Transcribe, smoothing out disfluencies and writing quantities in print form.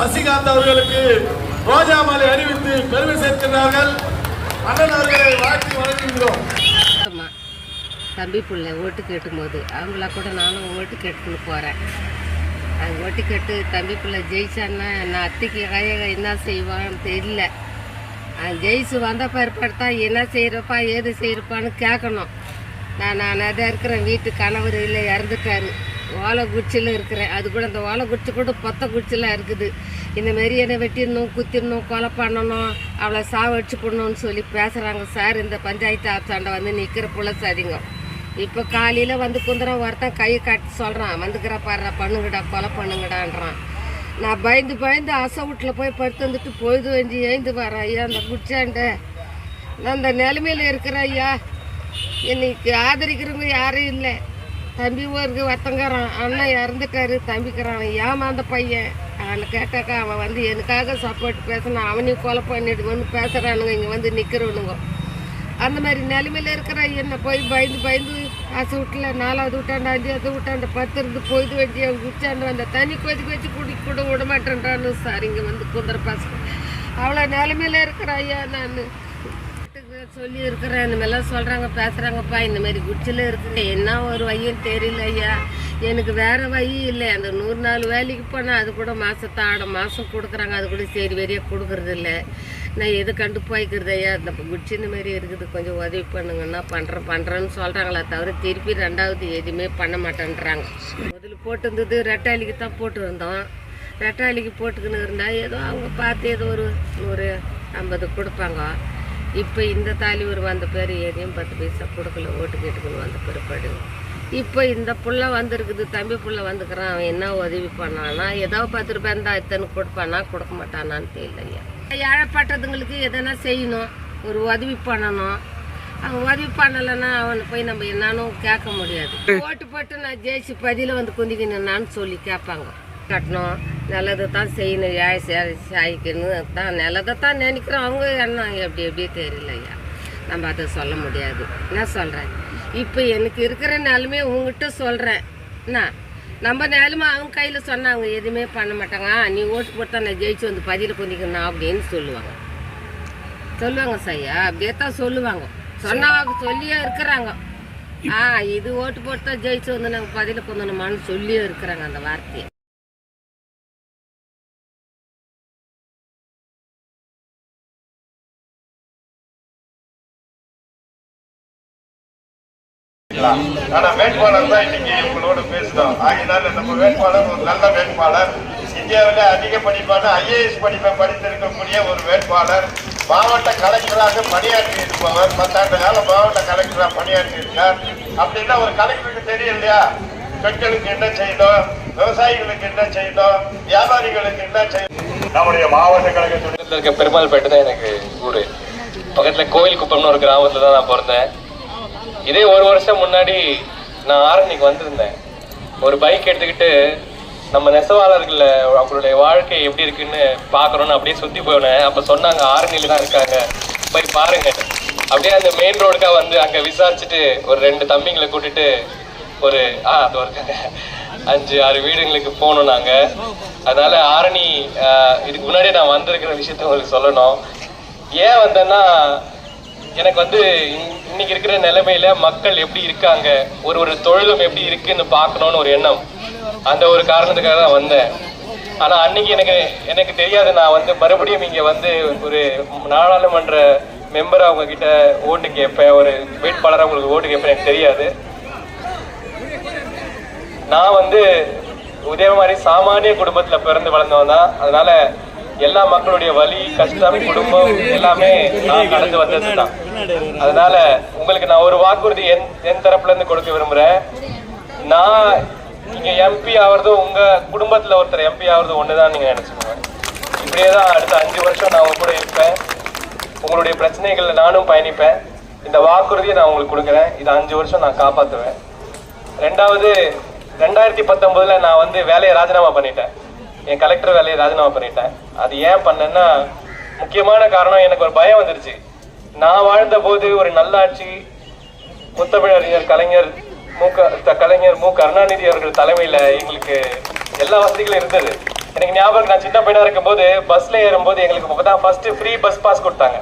சசிகாந்த் அவர்களுக்கு ரோஜா மாலை அறிவித்து பெருமை சேர்க்கிறார்கள். அண்ணன் அவர்களை வாழ்த்தி வழங்குகிறோம். தம்பி பிள்ளை ஓட்டு கேட்டும்போது அவங்கள கூட நானும் ஓட்டு கேட்டுன்னு போகிறேன். அது ஓட்டு கேட்டு தம்பி பிள்ளை ஜெயிச்சான்னா நான் அத்தைக்கு என்ன செய்வான்னு தெரியல. ஜெயிச்சு வந்த பிற்பாடு தான் என்ன செய்கிறப்பா ஏது செய்கிறப்பான்னு கேட்கணும். நான் அதை இருக்கிறேன். வீட்டு கணவர் இல்லை, இறந்துட்டாரு. ஓலை குச்சியில் இருக்கிறேன். அது கூட அந்த ஓலை குச்சி கூட பொத்த குச்சியில் இருக்குது. இந்தமாரி என்னை வெட்டிடணும், குத்திடணும், கொலை பண்ணணும், அவளை சாவடிச்சு போடணும்னு சொல்லி பேசுகிறாங்க சார். இந்த பஞ்சாயத்து ஆஃபீஸாண்ட வந்து நிற்கிற புலசாதிங்க. இப்போ காலையில் வந்து குந்துரம் ஒருத்தன் கை காட்டி சொல்கிறான், வந்துக்கிற பாடுறா, பண்ணுங்கடா, கொலை பண்ணுங்கடான்றான். நான் பயந்து பயந்து அசை வீட்டில் போய் படுத்து வந்துட்டு பொழுது வஞ்சி எழுந்து வரேன். ஐயா அந்த குச்சாண்ட நான் அந்த நிலைமையில் இருக்கிற ஐயா. இன்னைக்கு ஆதரிக்கிறவங்க யாரும் இல்லை. தம்பி ஊருக்கு ஒருத்தங்கிறான், அண்ணன் இறந்துட்டாரு, தம்பிக்கிறான். ஏமாந்த பையன் அவனை கேட்டாக்கா அவன் வந்து எனக்காக சப்போர்ட் பேசினான், அவனையும் கொலை பண்ணிடுவோன்னு பேசுகிறானுங்க. இங்கே வந்து நிற்கிறவனுங்க அந்த மாதிரி நிலைமையில் இருக்கிற என்னை போய் பயந்து பயந்து ஆசை வீட்டில் 4வது வீட்டாண்ட 5வது வீட்டாண்ட 10 இருந்து பொழுது வச்சு குச்சாண்டு அந்த தண்ணி கொதிக்க வச்சு குடிக்க கூட விட மாட்டேன்றான்னு சார். இங்கே வந்து குதிரை பசங்க அவ்வளோ நிலைமையில் இருக்கிற ஐயா. நான் சொல்லி இருக்கிறேன். இந்த மாதிரிலாம் சொல்கிறாங்க, பேசுகிறாங்கப்பா. இந்தமாரி குச்சியில் இருக்குது, என்ன ஒரு வழியும் தெரியல ஐயா. எனக்கு வேறு வழி இல்லை. அந்த 100 நாள் வேலைக்கு போனால் அது கூட மாதத்தாட மாதம் கொடுக்குறாங்க. அது கூட சரி வெறியாக கொடுக்குறது இல்லை. நான் எது கண்டு போய்க்கிறது ஐயா. இந்த குச்சி இந்த மாதிரி இருக்குது, கொஞ்சம் உதவி பண்ணுங்கன்னா பண்ணுறேன்னு சொல்கிறாங்களே தவிர திருப்பி 2வது எதுவுமே பண்ண மாட்டேன்றாங்க. முதல்ல போட்டுருந்தது ரெட்டாளிக்கு தான் போட்டுருந்தோம். ரெட்டாளிக்கு போட்டுக்கின்னு இருந்தால் ஏதோ அவங்க பார்த்து ஏதோ ஒரு 150 கொடுப்பாங்க. இப்போ இந்த தாலியூர் வந்த பேர் எதையும் 10 பைசா கொடுக்கல. ஓட்டு கேட்டுக்கணும் வந்த பிற்பாடு. இப்போ இந்த புள்ள வந்திருக்குது, தம்பி புள்ள வந்துக்கிறான். அவன் என்ன உதவி பண்ணானா, ஏதோ 10 ரூபாய் இருந்தால் இத்தனை கொடுப்பானா, கொடுக்க மாட்டானான்னு தெரியல ஐயா. ஏழைப்பட்டதுங்களுக்கு எதனா செய்யணும், ஒரு உதவி பண்ணணும். அவன் உதவி பண்ணலைன்னா அவனை போய் நம்ம என்னானும் கேட்க முடியாது. ஓட்டு போட்டு நான் ஜெயிச்சு பதில வந்து குந்திக்கணும்னான்னு சொல்லி கேட்பாங்க. கட்டணும், நல்லதை தான் செய்யணும், சாய்க்கணும் தான், நல்லதை தான் நினைக்கிறோம். அவங்க என்ன எப்படியே தெரியல ஐயா. நம்ம அதை சொல்ல முடியாது. நான் சொல்கிறேன், இப்போ எனக்கு இருக்கிற நிலமையை உங்ககிட்ட சொல்கிறேன். என்ன நம்ம நிலமை அவங்க கையில் சொன்னால் அவங்க எதுவுமே பண்ண மாட்டாங்க. நீ ஓட்டு போட்டா நான் ஜெயிச்சு வந்து பதில குந்திக்கணும் அப்படின்னு சொல்லுவாங்க சையா. அப்படியே தான் சொல்லுவாங்க. சொன்னாங்க, சொல்லியே இருக்கிறாங்க. இது ஓட்டு போட்டு தான் ஜெயிச்சு வந்து நாங்கள் பதில கொந்தணுமான்னு சொல்லியே இருக்கிறாங்க அந்த வார்த்தையை. ஆனா வேட்பாளர் தான் இன்னைக்கு உங்களோட பேசணும். ஆகினால நம்ம வேட்பாளர் ஒரு நல்ல வேட்பாளர், இந்தியாவில் அதிக படிப்பான IAS படிப்பை படித்திருக்கக்கூடிய ஒரு வேட்பாளர், மாவட்ட கலெக்டராக பணியாற்றி இருப்பவர், 10 ஆண்டு காலம் மாவட்ட கலெக்டராக பணியாற்றி இருக்கார். அப்படின்னா ஒரு கலெக்டருக்கு தெரியும் இல்லையா, பெண்களுக்கு என்ன செய்யணும், விவசாயிகளுக்கு என்ன செய்யணும், வியாபாரிகளுக்கு என்ன செய்யணும். நம்முடைய மாவட்ட கழகத்தில் இருக்க பெருமாள்பேட்டை தான் எனக்கு ஊரு. பக்கத்துல கோயில் குப்பம்னு ஒரு கிராமத்துல தான் நான் பிறந்தேன். இதே 1 வருஷம் முன்னாடி நான் ஆரணிக்கு வந்திருந்தேன். ஒரு பைக் எடுத்துக்கிட்டு நம்ம நெசவாளர்கள் அவங்களுடைய வாழ்க்கை எப்படி இருக்குன்னு பார்க்கணும்னு அப்படியே சுற்றி போனேன். அப்போ சொன்னாங்க ஆரணியில தான் இருக்காங்க, போய் பாருங்க. அப்படியே அந்த மெயின் ரோடுக்காக வந்து அங்கே விசாரிச்சுட்டு ஒரு 2 தம்பிங்களை கூட்டிட்டு ஒரு அது இருக்காங்க 5-6 வீடுங்களுக்கு போனோம் நாங்கள். அதனால ஆரணி இதுக்கு முன்னாடியே நான் வந்திருக்கிற விஷயத்த உங்களுக்கு சொல்லணும். ஏன் வந்தேன்னா, எனக்கு வந்து இன்னைக்கு இருக்கிற நிலைமையில மக்கள் எப்படி இருக்காங்க, ஒரு தொழிலும் எப்படி இருக்குன்னு பார்க்கணும்னு ஒரு எண்ணம். அந்த ஒரு காரணத்துக்காக தான் வந்தேன். ஆனா அன்னைக்கு எனக்கு தெரியாது, நான் வந்து மறுபடியும் இங்க வந்து ஒரு நாடாளுமன்ற மெம்பரா அவங்க கிட்ட ஓட்டு கேட்பேன், ஒரு வேட்பாளராக உங்களுக்கு ஓட்டு கேட்பேன், எனக்கு தெரியாது. நான் வந்து இதே மாதிரி சாமானிய குடும்பத்துல பிறந்து வளர்ந்தவன் தான். அதனால எல்லா மக்களுடைய வலி, கஷ்டம், குடும்பம் எல்லாமே நான் கடந்து வந்தது தான். அதனால உங்களுக்கு நான் ஒரு வாக்குறுதி என் தரப்புல இருந்து கொடுக்க விரும்புறேன். நான் இங்க MP ஆவறதும் உங்க குடும்பத்துல ஒருத்தர் MP ஆவறதும் ஒண்ணுதான் நீங்க நினைச்சுக்கோங்க. இப்படியேதான் அடுத்த 5 வருஷம் நான் உங்க கூட இருப்பேன். உங்களுடைய பிரச்சனைகள்ல நானும் பயணிப்பேன். இந்த வாக்குறுதியை நான் உங்களுக்கு கொடுக்குறேன். இதை 5 வருஷம் நான் காப்பாற்றுவேன். 2வது 2019 நான் வந்து வேலையை ராஜினாமா பண்ணிட்டேன். என் கலெக்டர் வேலையை ராஜினாமா பண்ணிட்டேன். அது ஏன் பண்ணேன்னா, முக்கியமான காரணம் எனக்கு ஒரு பயம் வந்துருச்சு. நான் வாழ்ந்த போது ஒரு நல்லாட்சி, முத்தமிழறிஞர் கலைஞர் மு கருணாநிதி அவர்கள் தலைமையில எங்களுக்கு எல்லா வசதிகளும் இருந்தது. எனக்கு ஞாபகம், நான் சின்ன பையனா இருக்கும்போது பஸ்ல ஏறும்போது எங்களுக்கு அப்பதான் ஃபர்ஸ்ட் ஃப்ரீ பஸ் பாஸ் கொடுத்தாங்க.